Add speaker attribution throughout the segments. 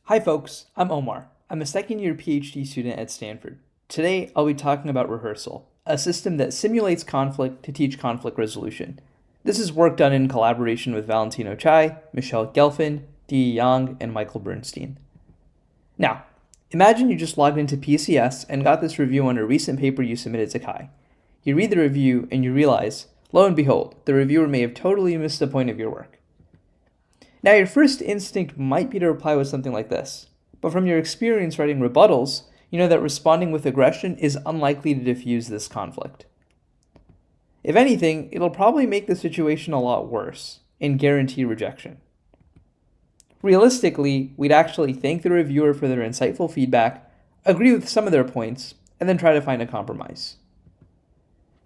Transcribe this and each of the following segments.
Speaker 1: Hi folks, I'm Omar. I'm a second-year PhD student at Stanford. Today, I'll be talking about Rehearsal, a system that simulates conflict to teach conflict resolution. This is work done in collaboration with Valentino, Michele, Gelfand, Diyi, and Michael Bernstein. Now, imagine you just logged into PCS and got this review on a recent paper you submitted to Kai. You read the review and you realize, lo and behold, the reviewer may have totally missed the point of your work. Now, your first instinct might be to reply with something like this, but from your experience writing rebuttals, you know that responding with aggression is unlikely to diffuse this conflict. If anything, it'll probably make the situation a lot worse and guarantee rejection. Realistically, we'd actually thank the reviewer for their insightful feedback, agree with some of their points, and then try to find a compromise.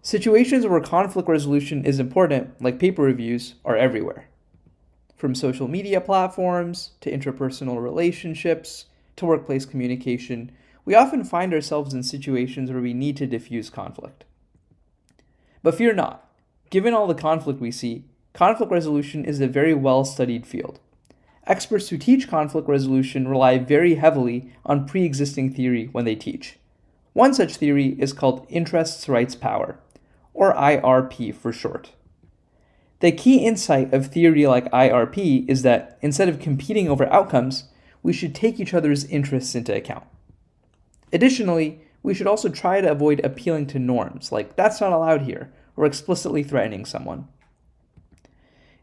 Speaker 1: Situations where conflict resolution is important, like paper reviews, are everywhere. From social media platforms, to interpersonal relationships, to workplace communication, we often find ourselves in situations where we need to diffuse conflict. But fear not. Given all the conflict we see, conflict resolution is a very well-studied field. Experts who teach conflict resolution rely very heavily on pre-existing theory when they teach. One such theory is called interests, rights, power, or IRP for short. The key insight of theory like IRP is that instead of competing over outcomes, we should take each other's interests into account. Additionally, we should also try to avoid appealing to norms, like that's not allowed here, or explicitly threatening someone.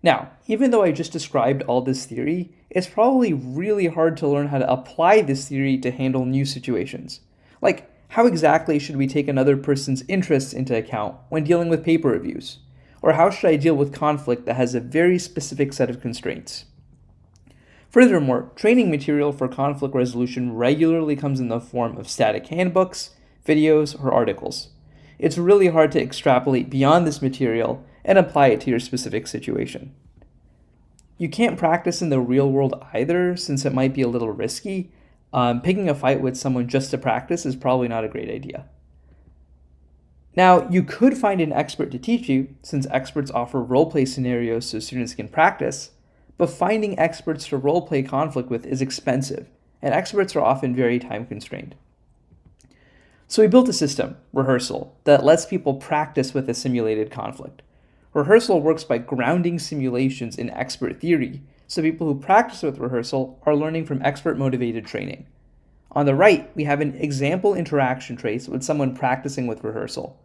Speaker 1: Now, even though I just described all this theory, it's probably really hard to learn how to apply this theory to handle new situations. Like, how exactly should we take another person's interests into account when dealing with paper reviews? Or how should I deal with conflict that has a very specific set of constraints? Furthermore, training material for conflict resolution regularly comes in the form of static handbooks, videos, or articles. It's really hard to extrapolate beyond this material and apply it to your specific situation. You can't practice in the real world either, since it might be a little risky. Picking a fight with someone just to practice is probably not a great idea. Now, you could find an expert to teach you, since experts offer role-play scenarios so students can practice, but finding experts to role-play conflict with is expensive, and experts are often very time-constrained. So we built a system, Rehearsal, that lets people practice with a simulated conflict. Rehearsal works by grounding simulations in expert theory, so people who practice with Rehearsal are learning from expert-motivated training. On the right, we have an example interaction trace with someone practicing with Rehearsal.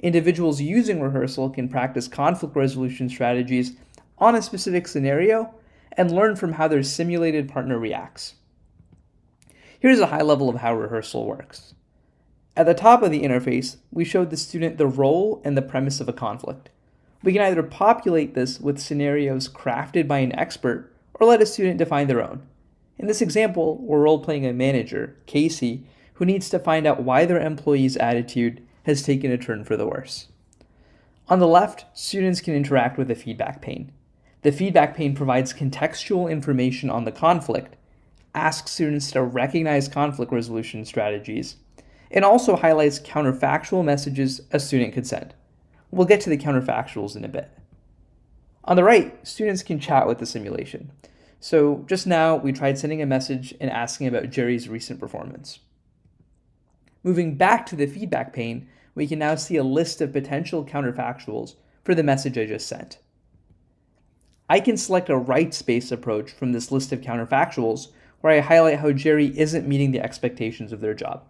Speaker 1: Individuals using Rehearsal can practice conflict resolution strategies on a specific scenario and learn from how their simulated partner reacts. Here's a high level of how Rehearsal works. At the top of the interface, we showed the student the role and the premise of a conflict. We can either populate this with scenarios crafted by an expert or let a student define their own. In this example, we're role-playing a manager, Casey, who needs to find out why their employee's attitude has taken a turn for the worse. On the left, students can interact with the feedback pane. The feedback pane provides contextual information on the conflict, asks students to recognize conflict resolution strategies, and also highlights counterfactual messages a student could send. We'll get to the counterfactuals in a bit. On the right, students can chat with the simulation. So just now, we tried sending a message and asking about Jerry's recent performance. Moving back to the feedback pane, we can now see a list of potential counterfactuals for the message I just sent. I can select a rights-based approach from this list of counterfactuals where I highlight how Jerry isn't meeting the expectations of their job.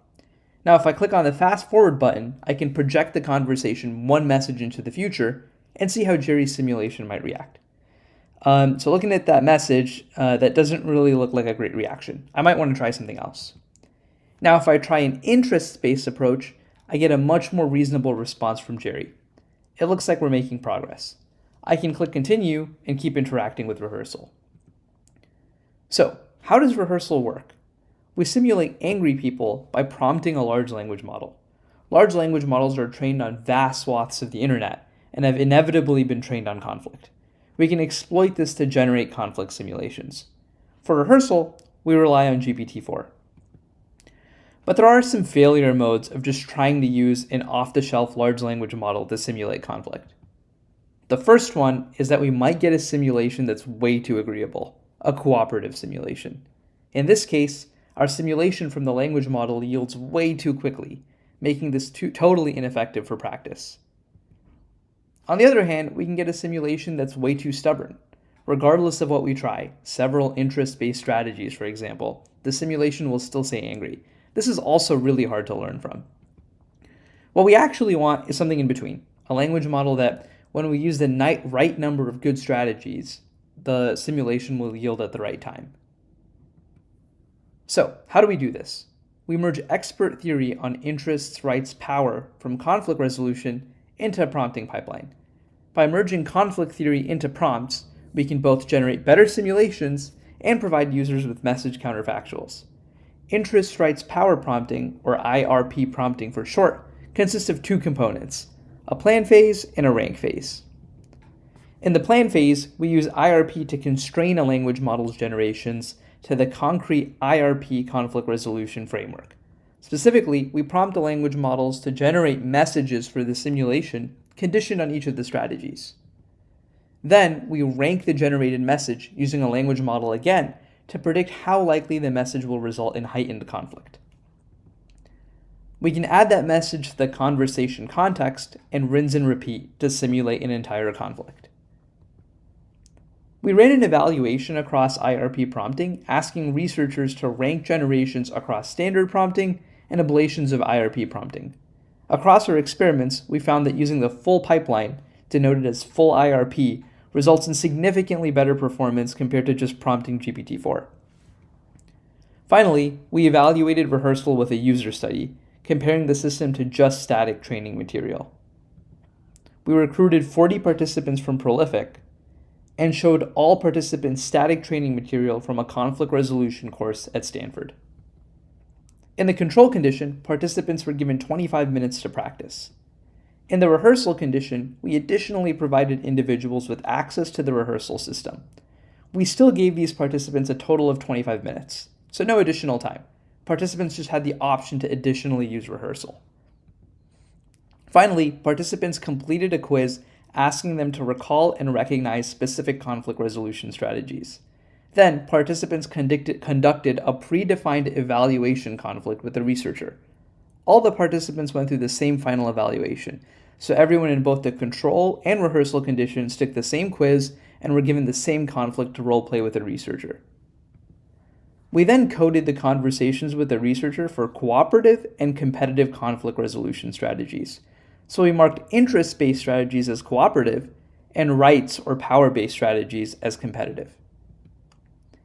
Speaker 1: Now, if I click on the fast forward button, I can project the conversation one message into the future and see how Jerry's simulation might react. So looking at that message, that doesn't really look like a great reaction. I might want to try something else. Now, if I try an interest-based approach, I get a much more reasonable response from Jerry. It looks like we're making progress. I can click continue and keep interacting with Rehearsal. So, how does Rehearsal work? We simulate angry people by prompting a large language model. Large language models are trained on vast swaths of the internet and have inevitably been trained on conflict. We can exploit this to generate conflict simulations. For Rehearsal, we rely on GPT-4. But there are some failure modes of just trying to use an off-the-shelf large language model to simulate conflict. The first one is that we might get a simulation that's way too agreeable, a cooperative simulation. In this case, our simulation from the language model yields way too quickly, making this totally ineffective for practice. On the other hand, we can get a simulation that's way too stubborn. Regardless of what we try, several interest-based strategies, for example, the simulation will still say angry. This is also really hard to learn from. What we actually want is something in between, a language model that, when we use the right number of good strategies, the simulation will yield at the right time. So, how do we do this? We merge expert theory on interests, rights, power from conflict resolution into a prompting pipeline. By merging conflict theory into prompts, we can both generate better simulations and provide users with message counterfactuals. Interest, rights, power prompting, or IRP prompting for short, consists of two components, a plan phase and a rank phase. In the plan phase, we use IRP to constrain a language model's generations to the concrete IRP conflict resolution framework. Specifically, we prompt the language models to generate messages for the simulation conditioned on each of the strategies. Then, we rank the generated message using a language model again to predict how likely the message will result in heightened conflict. We can add that message to the conversation context and rinse and repeat to simulate an entire conflict. We ran an evaluation across IRP prompting, asking researchers to rank generations across standard prompting and ablations of IRP prompting. Across our experiments, we found that using the full pipeline, denoted as full IRP, results in significantly better performance compared to just prompting GPT-4. Finally, we evaluated rehearsal with a user study, comparing the system to just static training material. We recruited 40 participants from Prolific and showed all participants static training material from a conflict resolution course at Stanford. In the control condition, participants were given 25 minutes to practice. In the rehearsal condition, we additionally provided individuals with access to the rehearsal system. We still gave these participants a total of 25 minutes, so no additional time. Participants just had the option to additionally use rehearsal. Finally, participants completed a quiz asking them to recall and recognize specific conflict resolution strategies. Then, participants conducted a predefined evaluation conflict with the researcher. All the participants went through the same final evaluation, so everyone in both the control and rehearsal conditions took the same quiz and were given the same conflict to role-play with the researcher. We then coded the conversations with the researcher for cooperative and competitive conflict resolution strategies. So we marked interest-based strategies as cooperative and rights or power-based strategies as competitive.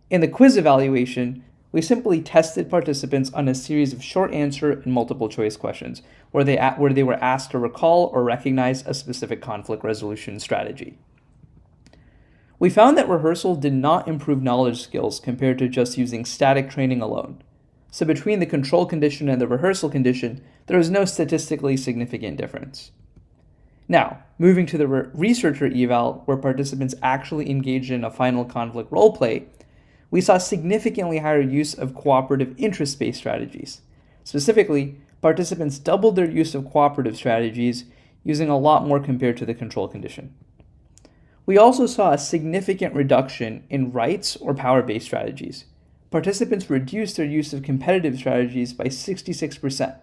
Speaker 1: In the quiz evaluation, we simply tested participants on a series of short answer and multiple choice questions where they were asked to recall or recognize a specific conflict resolution strategy. We found that rehearsal did not improve knowledge skills compared to just using static training alone. So between the control condition and the rehearsal condition, there was no statistically significant difference. Now, moving to the researcher eval, where participants actually engaged in a final conflict roleplay, we saw significantly higher use of cooperative interest-based strategies. Specifically, participants doubled their use of cooperative strategies, using a lot more compared to the control condition. We also saw a significant reduction in rights or power-based strategies. Participants reduced their use of competitive strategies by 66%.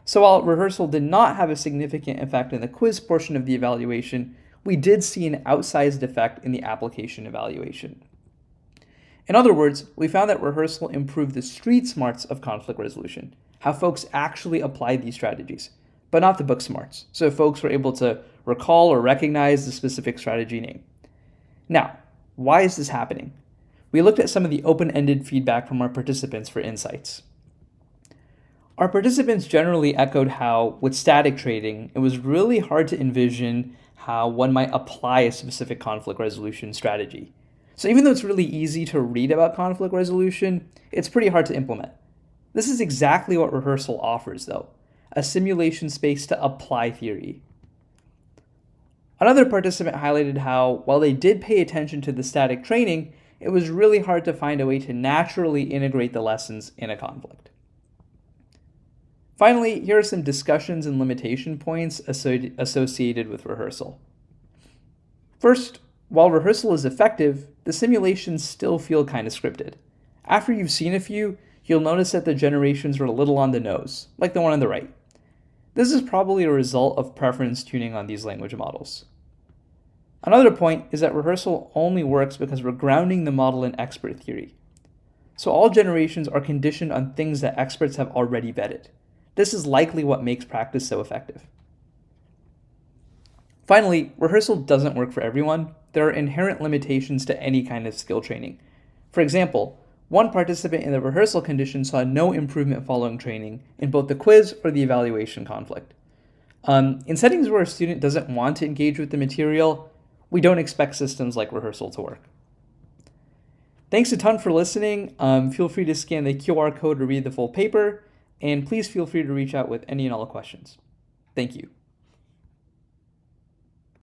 Speaker 1: So while rehearsal did not have a significant effect in the quiz portion of the evaluation, we did see an outsized effect in the application evaluation. In other words, we found that rehearsal improved the street smarts of conflict resolution, how folks actually applied these strategies, but not the book smarts, so folks were able to recall or recognize the specific strategy name. Now, why is this happening? We looked at some of the open-ended feedback from our participants for insights. Our participants generally echoed how, with static trading, it was really hard to envision how one might apply a specific conflict resolution strategy. So even though it's really easy to read about conflict resolution, it's pretty hard to implement. This is exactly what rehearsal offers, though, a simulation space to apply theory. Another participant highlighted how, while they did pay attention to the static training, it was really hard to find a way to naturally integrate the lessons in a conflict. Finally, here are some discussions and limitation points associated with rehearsal. First, while rehearsal is effective, the simulations still feel kind of scripted. After you've seen a few, you'll notice that the generations are a little on the nose, like the one on the right. This is probably a result of preference tuning on these language models. Another point is that rehearsal only works because we're grounding the model in expert theory. So all generations are conditioned on things that experts have already vetted. This is likely what makes practice so effective. Finally, rehearsal doesn't work for everyone. There are inherent limitations to any kind of skill training. For example, one participant in the rehearsal condition saw no improvement following training in both the quiz or the evaluation conflict. In settings where a student doesn't want to engage with the material, we don't expect systems like rehearsal to work. Thanks a ton for listening. Feel free to scan the QR code to read the full paper, and please feel free to reach out with any and all questions. Thank you.